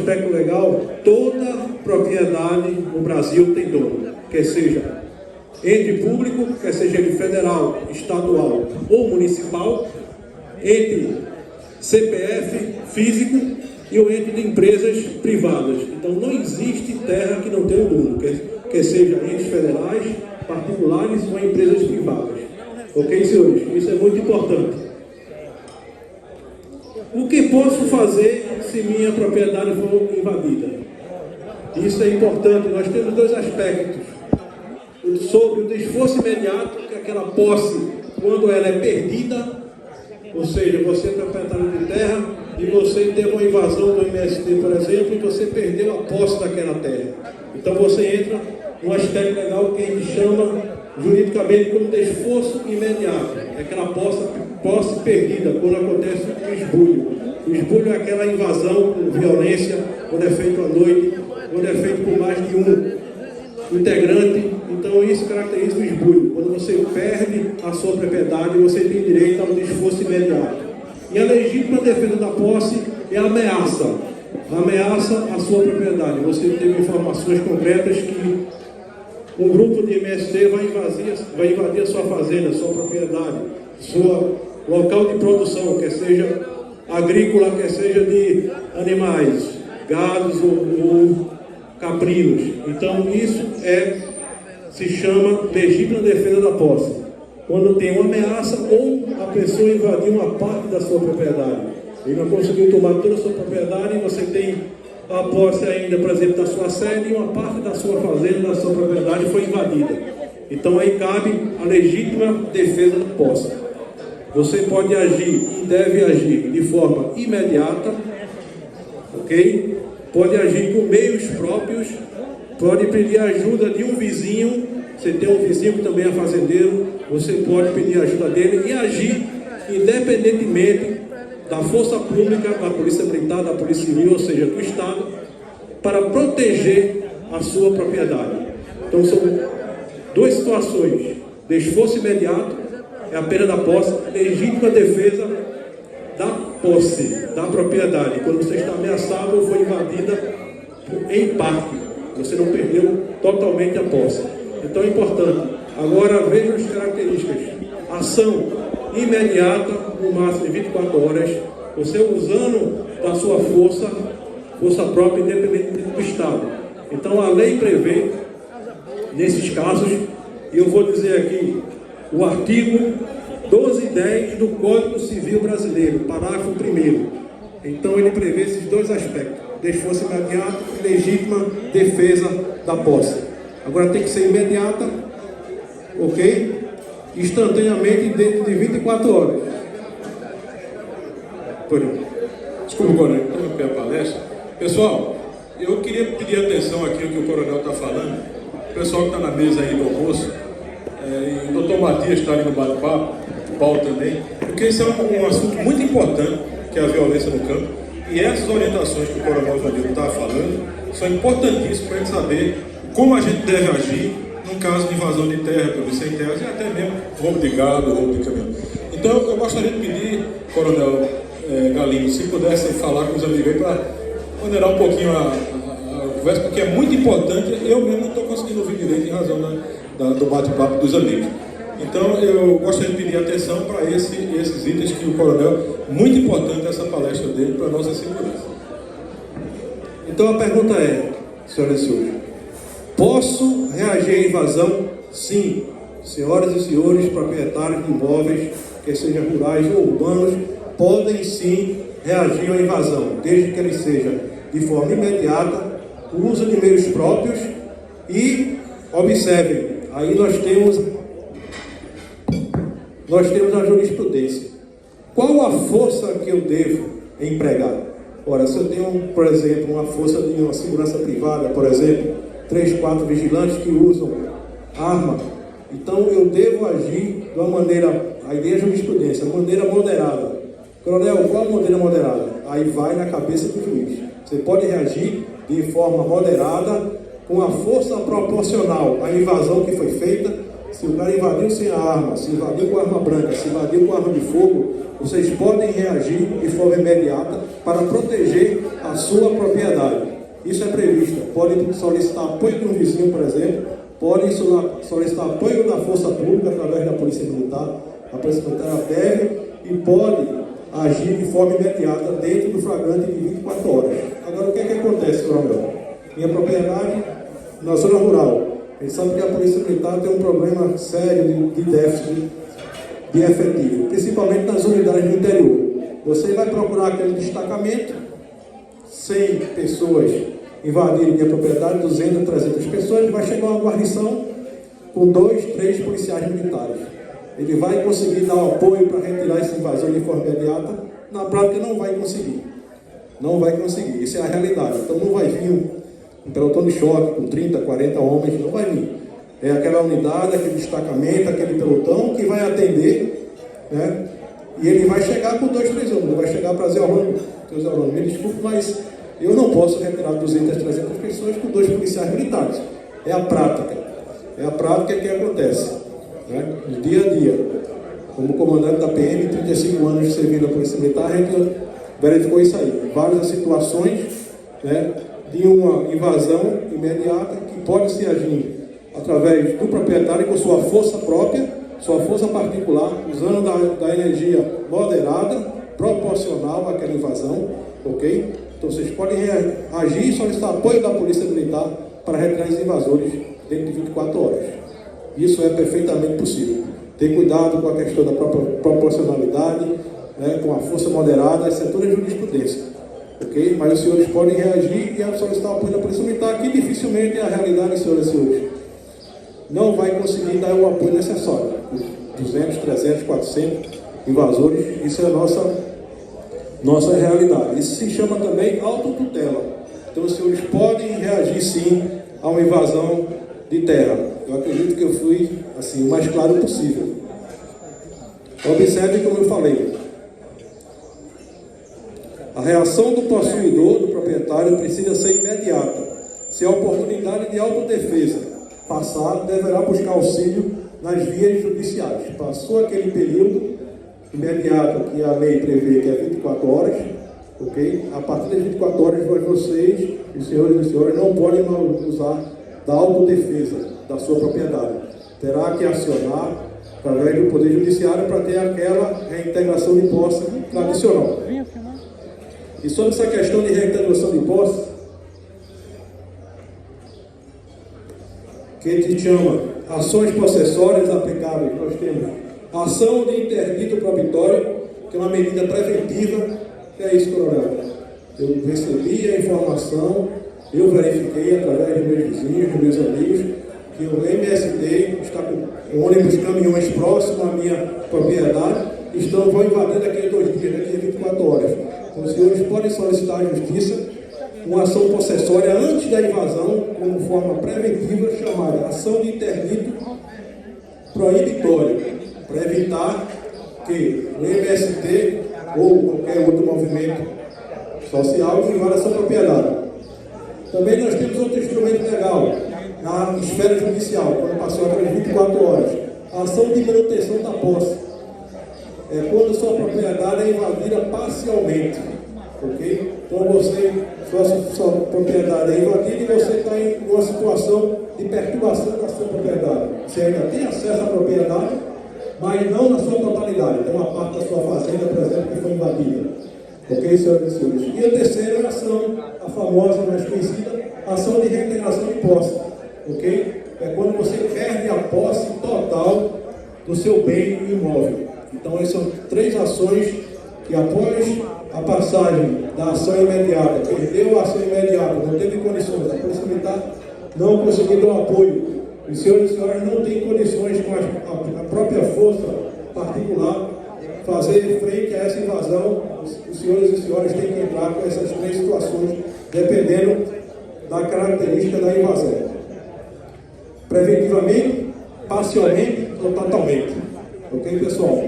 Aspecto legal, toda propriedade no Brasil tem dono, quer seja ente público, quer seja ele federal, estadual ou municipal, ente CPF físico e o ente de empresas privadas. Então não existe terra que não tenha um dono, quer seja entes federais, particulares ou empresas privadas. Ok, senhores? Isso é muito importante. O que posso fazer se minha propriedade for invadida? Isso é importante. Nós temos dois aspectos. Sobre o desforço imediato, que é aquela posse, quando ela é perdida, ou seja, você é proprietário de terra e você teve uma invasão do MST, por exemplo, e você perdeu a posse daquela terra. Então você entra num aspecto legal que a gente chama juridicamente como desforço imediato. É aquela posse perdida, quando acontece o esbulho. O esbulho é aquela invasão com violência, quando é feito à noite, quando é feito por mais de um integrante. Então isso caracteriza o esbulho. Quando você perde a sua propriedade, você tem direito ao desforço imediato. E a legítima defesa da posse é a ameaça. Ameaça a sua propriedade. Você teve informações concretas que um grupo de MST vai invadir a sua fazenda, a sua propriedade, seu local de produção, quer seja agrícola, quer seja de animais, gados ou caprinos. Então isso se chama legítima defesa da posse. Quando tem uma ameaça ou a pessoa invadiu uma parte da sua propriedade. Ele não conseguiu tomar toda a sua propriedade e você tem a posse ainda, por exemplo, da sua sede e uma parte da sua fazenda, da sua propriedade foi invadida. Então aí cabe a legítima defesa da posse. Você pode agir e deve agir de forma imediata, ok? Pode agir com meios próprios, pode pedir ajuda de um vizinho. Você tem um vizinho que também é fazendeiro, você pode pedir ajuda dele e agir independentemente da força pública, da polícia militar, da polícia civil, ou seja, do Estado, para proteger a sua propriedade. Então são duas situações: desforço imediato é a pena da posse, legítima defesa da posse, da propriedade, quando você está ameaçado ou foi invadida em parte, você não perdeu totalmente a posse. Então é importante. Agora vejam as características: ação imediata, no máximo de 24 horas, você usando da sua força própria, independente do Estado. Então a lei prevê, nesses casos, e eu vou dizer aqui, o artigo 1210 do Código Civil Brasileiro, parágrafo 1º. Então ele prevê esses dois aspectos: desforço imediato e legítima defesa da posse. Agora tem que ser imediata, ok? Instantaneamente, dentro de 24 horas. Desculpa, coronel, interromper a palestra. Pessoal, eu queria pedir atenção aqui ao que o coronel está falando. O pessoal que está na mesa aí do almoço, e o doutor Matias está ali no bate-papo, o Paulo também, porque esse é um assunto muito importante, que é a violência no campo. E essas orientações que o coronel Vanildo está falando são importantíssimas para a gente saber como a gente deve agir no caso de invasão de terra pelos sem terras e até mesmo roubo de gado, roubo de caminhão. Então eu gostaria de pedir, coronel Galindo, se pudesse falar com os amigos aí para moderar um pouquinho a conversa, porque é muito importante. Eu mesmo não estou conseguindo ouvir direito em razão do bate-papo dos amigos. Então eu gostaria de pedir atenção para esses itens que o coronel, muito importante essa palestra dele para a nossa segurança. Então a pergunta é, senhoras e senhores, posso reagir à invasão? Sim. Senhoras e senhores proprietários de imóveis, quer sejam rurais ou urbanos, podem sim reagir à invasão, desde que ele seja de forma imediata, o uso de meios próprios e, observem, aí nós temos a jurisprudência. Qual a força que eu devo empregar? Ora, se eu tenho, por exemplo, uma força de uma segurança privada, por exemplo, 3, 4 vigilantes que usam arma, então eu devo agir de uma maneira, aí é a jurisprudência, maneira moderada. Coronel, qual a maneira moderada? Aí vai na cabeça do juiz. Você pode reagir de forma moderada, com a força proporcional à invasão que foi feita. Se o cara invadiu sem a arma, se invadiu com arma branca, se invadiu com arma de fogo, vocês podem reagir de forma imediata para proteger a a sua propriedade. Isso é previsto. Pode solicitar apoio de um vizinho, por exemplo, pode solicitar apoio da força pública através da Polícia Militar. A Polícia Militar deve e pode agir de forma imediata dentro do flagrante de 24 horas. Agora, o que é que acontece, coronel? Minha propriedade na zona rural. A gente sabe que a Polícia Militar tem um problema sério de déficit de efetivo, principalmente nas unidades do interior. Você vai procurar aquele destacamento, 100 pessoas invadirem minha propriedade, 200, 300 pessoas, vai chegar uma guarnição com 2, 3 policiais militares. Ele vai conseguir dar apoio para retirar esse invasor de forma imediata? Na prática, não vai conseguir. Não vai conseguir. Isso é a realidade. Então, não vai vir um pelotão de choque com 30, 40 homens, não vai vir. É aquela unidade, aquele destacamento, aquele pelotão que vai atender, né? E ele vai chegar com 2, 3 homens. Ele vai chegar para dizer, Orlando, me desculpe, mas eu não posso retirar 200, 300 pessoas com 2 policiais militares. É a prática. É a prática que acontece, né? No dia a dia. Como comandante da PM, 35 anos servindo a Polícia Militar, a gente verificou isso aí. Várias situações, né, de uma invasão imediata que pode se agir através do proprietário com sua força própria, sua força particular, usando da energia moderada, proporcional àquela invasão, ok? Então vocês podem agir e solicitar apoio da Polícia Militar para retirar os invasores dentro de 24 horas. Isso é perfeitamente possível. Ter cuidado com a questão da própria proporcionalidade, né, com a força moderada, essa é toda a jurisprudência. Ok? Mas os senhores podem reagir e solicitar apoio da Polícia Militar, que dificilmente é a realidade, senhoras e senhores. Não vai conseguir dar o apoio necessário. 200, 300, 400 invasores, isso é a nossa realidade. Isso se chama também autotutela. Então os senhores podem reagir sim a uma invasão de terra. Eu acredito que eu fui assim, o mais claro possível. Observe como eu falei. A reação do possuidor, do proprietário, precisa ser imediata. Se a oportunidade de autodefesa passar, deverá buscar auxílio nas vias judiciais. Passou aquele período imediato que a lei prevê, que é 24 horas, ok? A partir das 24 horas, vocês, os senhores e senhoras, não podem mais usar da autodefesa da sua propriedade. Terá que acionar através do Poder Judiciário para ter aquela reintegração de posse tradicional. E sobre essa questão de reintegração de posse, que a gente chama ações possessórias aplicáveis, nós temos ação de interdito probatório, que é uma medida preventiva. Que é isso, coronel? Eu recebi a informação, eu verifiquei através dos meus vizinhos, dos meus amigos, que o MST está com ônibus, caminhões próximos à minha propriedade, vão invadir daqui a 2 dias, daqui a 24 horas. Então, os senhores podem solicitar à Justiça uma ação possessória antes da invasão, como forma preventiva, chamada ação de interdito proibitório, para evitar que o MST ou qualquer outro movimento social invada essa propriedade. Também nós temos outro instrumento legal, na esfera judicial, quando passou aquelas 24 horas, a ação de manutenção da posse. É quando sua propriedade é invadida parcialmente, ok? Então sua propriedade é invadida e você está em uma situação de perturbação da sua propriedade. Você ainda tem acesso à propriedade, mas não na sua totalidade. Então, uma parte da sua fazenda, por exemplo, que foi invadida. Ok, senhoras e senhores? E a terceira ação, a famosa, mais conhecida, ação de reintegração de posse. Ok? É quando você perde a posse total do seu bem imóvel. Então, essas são 3 ações que, após a passagem da ação imediata, perdeu a ação imediata, não teve condições, a Polícia Militar não conseguiu dar apoio. Os senhores e senhoras não têm condições, com a própria força particular, fazer frente a essa invasão. Os senhores e senhoras têm que entrar com essas 3 situações, dependendo da característica da invasão. Preventivamente, parcialmente ou totalmente. Ok, pessoal?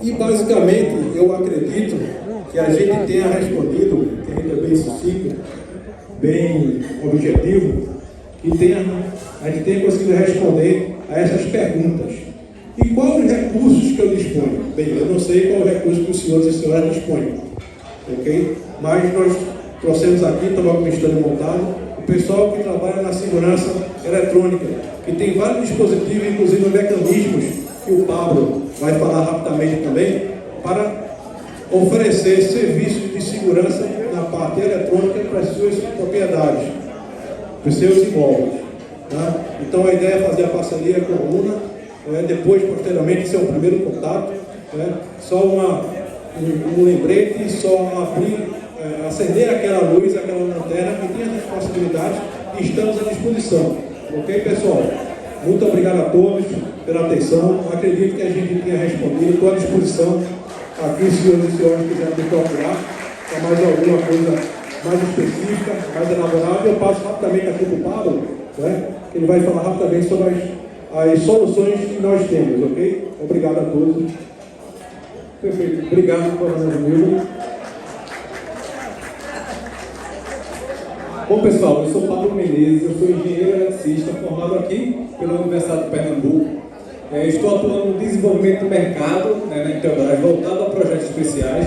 E basicamente, eu acredito que a gente tenha respondido, que a gente é bem sucinto, bem objetivo, que a gente tenha conseguido responder a essas perguntas. E quais os recursos que eu disponho? Bem, eu não sei qual o recurso que os senhores e senhoras dispõem, ok? Mas nós trouxemos aqui, estava com o estande montado, o pessoal que trabalha na segurança eletrônica, que tem vários dispositivos, inclusive mecanismos, que o Pablo vai falar rapidamente também, para oferecer serviços de segurança na parte eletrônica para as suas propriedades, para os seus imóveis. Tá? Então a ideia é fazer a parceria com a UNA, depois, posteriormente, esse é o primeiro contato, só um lembrete, só abrir, acender aquela luz, aquela lanterna, que tem as possibilidades e estamos à disposição. Ok, pessoal? Muito obrigado a todos pela atenção. Acredito que a gente tenha respondido. Estou à disposição. Aqui, os senhores e senhoras quiserem me procurar para mais alguma coisa mais específica, mais elaborada, eu passo rapidamente aqui para o Pablo, que ele vai falar rapidamente sobre as soluções que nós temos, ok? Obrigado a todos. Perfeito. Obrigado, coronel Nildo. Bom, pessoal, eu sou Pablo Menezes, eu sou engenheiro eletricista formado aqui pela Universidade de Pernambuco. Estou atuando no desenvolvimento do mercado, na Intelbras, voltado a projetos especiais.